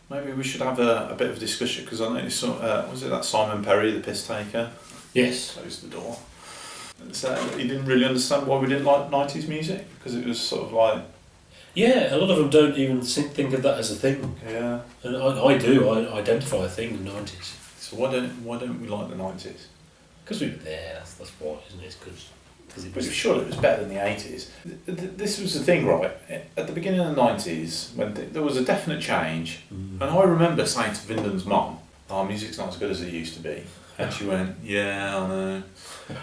Maybe we should have a bit of a discussion, because I noticed was it that Simon Perry, the piss taker, Yes. closed the door. So he didn't really understand why we didn't like 90s music, because it was sort of like... Yeah, a lot of them don't even think of that as a thing. Yeah. And I do. I identify a thing in the 90s. So why don't we like the 90s? Because we were there, that's why, isn't it? Because it But was... surely it was better than the 80s. This was the thing, right? At the beginning of the 90s, when there was a definite change, and I remember saying to Wyndham's mum, "Oh, music's not as good as it used to be." And she went, "Yeah, I know."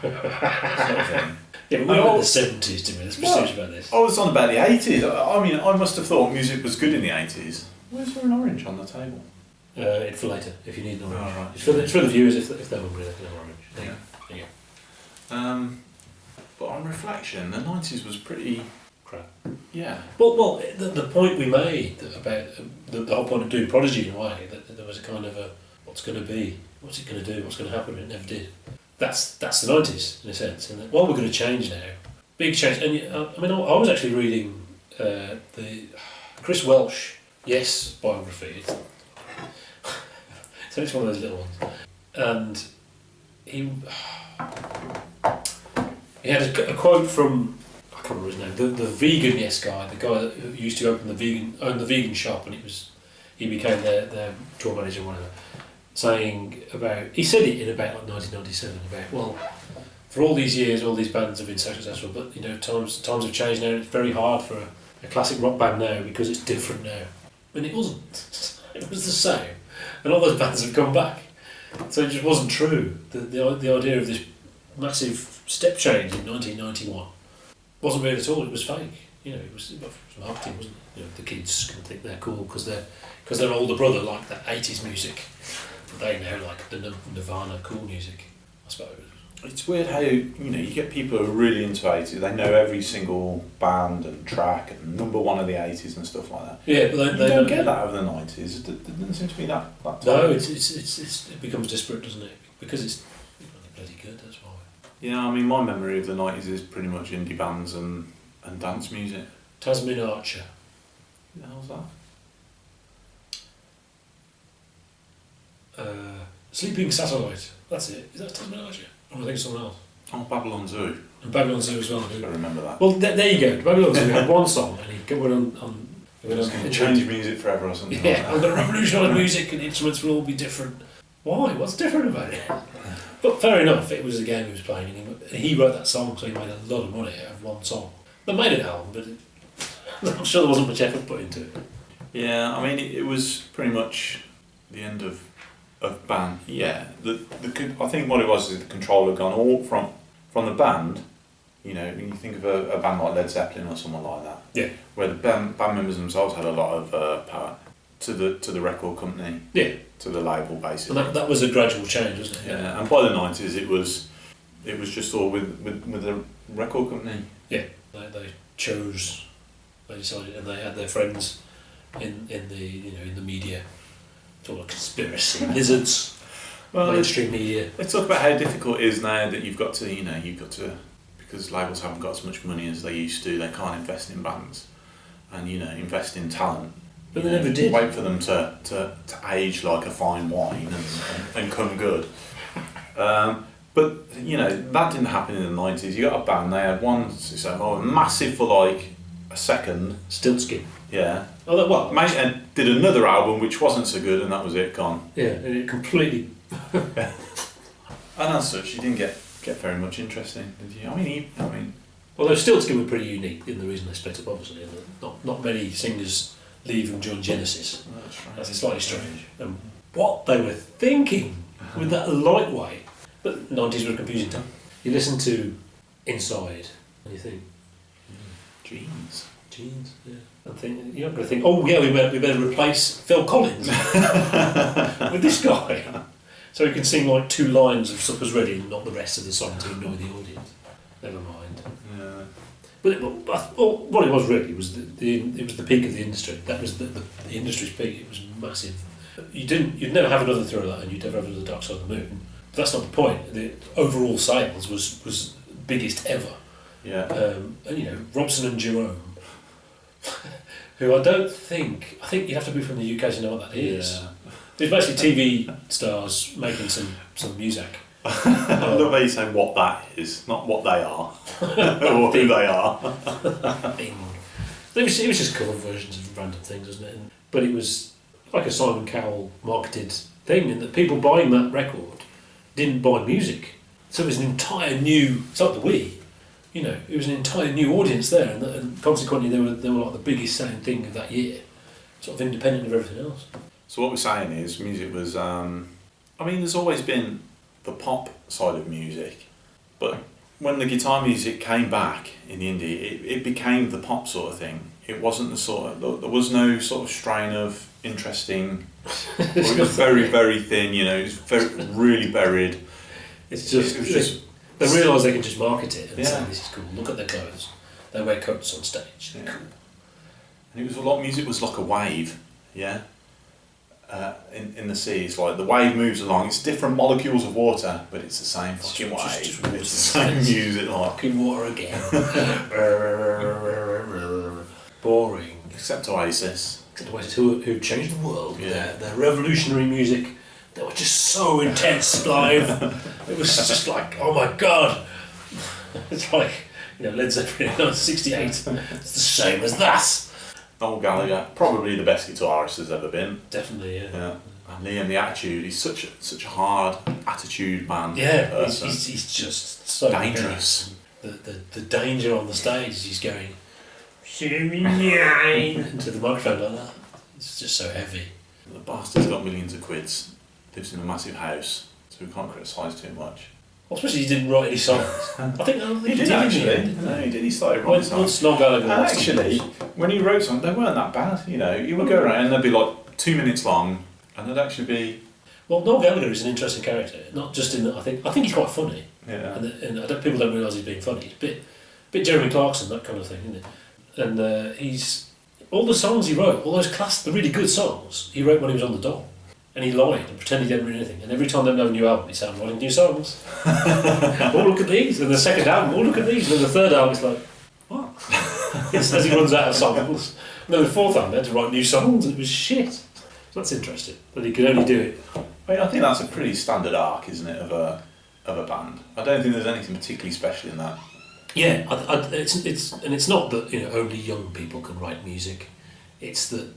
Sort of thing. Yeah, but we were in the 70s, didn't we? Let's be serious about this. I was on about the 80s. I mean, I must have thought music was good in the 80s. Where's there an orange on the table? It's for later, if you need an orange. Oh, right. It's for the viewers, if they're hungry, they can have orange. There you go. But on reflection, the 90s was pretty... Crap. Yeah. Well, the point we made about the whole point of doing Prodigy, in a way, that there was a kind of a, what's going to be, what's it going to do, what's going to happen, it never did. That's the 90s, in a sense. And we're going to change now. Big change. And I mean, I was actually reading the Chris Welsh, Yes biography. So it's one of those little ones. And he had a quote from, I can't remember his name, the vegan Yes guy, the guy who used to own the vegan shop, and he became their tour manager or whatever, saying about, he said it in about like 1997, about, well, for all these years, all these bands have been so successful, but times have changed now, and it's very hard for a classic rock band now because it's different now. And it wasn't. It was the same. And all those bands have come back. So it just wasn't true. The idea of this massive step change in 1991 wasn't real at all. It was fake. It was marketing, wasn't it? The kids can think they're cool because their older brother liked that 80s music. They now like the Nirvana cool music, I suppose. It's weird how, you get people who are really into 80s, they know every single band and track and number one of the 80s and stuff like that. Yeah, but they don't get that over the 90s. It doesn't seem to be that No, it becomes disparate, doesn't it? Because it's bloody good, that's why. Yeah, I mean, my memory of the 90s is pretty much indie bands and dance music. Tasman Archer. Who the hell's that? Sleeping Satellite. That's it. Is that Tasman Archer? Oh, I think it's someone else. Oh, Babylon Zoo. And Babylon Zoo as well. I remember that. Well, there you go. Babylon Zoo had one song, and he went on. It's going to change music forever or something. Yeah, I'm going to revolutionise music, and instruments will all be different. Why? What's different about it? But fair enough, it was a game he was playing, and he wrote that song, so he made a lot of money out of one song. They made an album, but I'm sure there wasn't much effort put into it. Yeah, I mean, it was pretty much the end of band. Yeah, I think what it was is the control had gone all from the band. When you think of a band like Led Zeppelin or someone like that. Yeah. Where the band members themselves had a lot of power to the record company. Yeah. To the label, basically. And that was a gradual change, wasn't it? Yeah. And by the 90s, it was just all with the record company. Yeah. They decided, and they had their friends in the media. It's all a conspiracy, lizards, mainstream media. Let's talk about how difficult it is now that you've got to, because labels haven't got as much money as they used to, they can't invest in bands and, invest in talent. But they never did. Wait for them to age like a fine wine and come good. But, that didn't happen in the 90s. You got a band, they had one, massive for like a second. Stiltskin. Yeah. Oh, well. And did another album which wasn't so good, and that was it, gone. Yeah, and it completely... And as such, you didn't get very much interest in, did you? I mean... Although Stiltskin were pretty unique in the reason they split up, obviously. Not many singers leave and join Genesis. That's slightly strange. And what they were thinking with that lightweight. But the 90s were a confusing time. You listen to Inside, and you think... Jeans, yeah. And you're not going to think, oh yeah, we better replace Phil Collins with this guy. So he can sing like 2 lines of Supper's Ready and not the rest of the song to annoy the audience. Never mind. Yeah. But what it was really was it was the peak of the industry. That was the industry's peak. It was massive. You'd never have another Thriller, and you'd never have another Dark Side of the Moon. But that's not the point. The overall sales was biggest ever. Yeah. And Robson and Jerome who I think you have to be from the UK to know what that is. It's basically TV stars making some music. I love how you say what that is, not what they are, or who they are. It was just cover versions of random things, wasn't it? But it was like a Simon Cowell marketed thing, and that people buying that record didn't buy music. So it was an entire new, it's like the Wii, you know, it was an entire new audience there, and consequently they were like the biggest selling thing of that year, sort of independent of everything else. So what we're saying is music was, there's always been the pop side of music, but when the guitar music came back in the indie, it became the pop sort of thing. It wasn't there was no sort of strain of interesting, it was very, very thin, you know, it was very, really buried. It's just, they realise they can just market it and say, this is cool, look at their clothes. They wear coats on stage, they're cool. And it was music was like a wave, yeah? In the sea, it's like the wave moves along, it's different molecules of water, but it's the same fucking wave. It's the same music, like. Fucking water again. Boring. Except Oasis. Who changed the world with their revolutionary music. They were just so intense live. It was just like, oh my god. It's like, you know, Led Zeppelin 68. It's the same as that. Noel Gallagher, probably the best guitarist there's ever been. Definitely, yeah. And Liam the Attitude, he's such a hard attitude man. Yeah, he's just so dangerous. The danger on the stage, he's going into the microphone like that. It's just so heavy. The bastard's got millions of quids, lives in a massive house, so we can't criticise too much. Well, especially he didn't write any songs. I think he did actually. No, he did. He started writing songs. Once Noel Gallagher actually, when he wrote songs, they weren't that bad. You know, you would go around and they'd be like 2 minutes long, and they'd actually be. Well, Noel Gallagher is an interesting character. Not just in that I think he's quite funny. Yeah. And people don't realise he's being funny. He's a bit Jeremy Clarkson, that kind of thing, isn't it? And he's all the songs he wrote, all those the really good songs he wrote when he was on the dole. And he lied and pretended he hadn't written anything. And every time they have a new album, he said, I'm writing new songs. Oh, look at these. And the second album, oh, look at these. And then the third album, it's like, what? It's as he runs out of songs. And then the fourth album, they had to write new songs, and it was shit. So that's interesting, that he could only do it. I think that's a pretty standard arc, isn't it, of a band? I don't think there's anything particularly special in that. Yeah, it's not that, you know, only young people can write music. It's that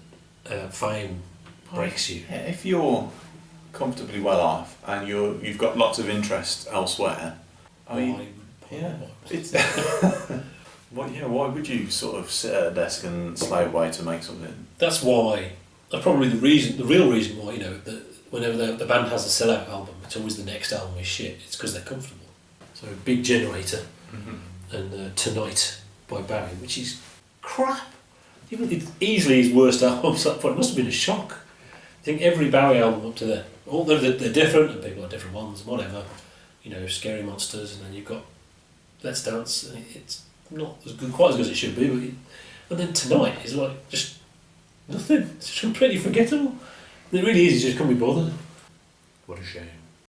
fame breaks you. Yeah, if you're comfortably well off and you've got lots of interest elsewhere, it's why would you sort of sit at a desk and slave away to make something? That's probably the real reason why, you know, that whenever the band has a sellout album, it's always the next album is shit. It's because they're comfortable. So Big Generator and Tonight by Barry, which is crap. It's easily his worst album. So it must have been a shock. I think every Bowie album up to there, although they're different and people have different ones, whatever, you know, Scary Monsters, and then you've got Let's Dance, and it's not quite as good as it should be, and then Tonight is like just nothing. It's just completely forgettable. And it really is, you just can't be bothered. What a shame.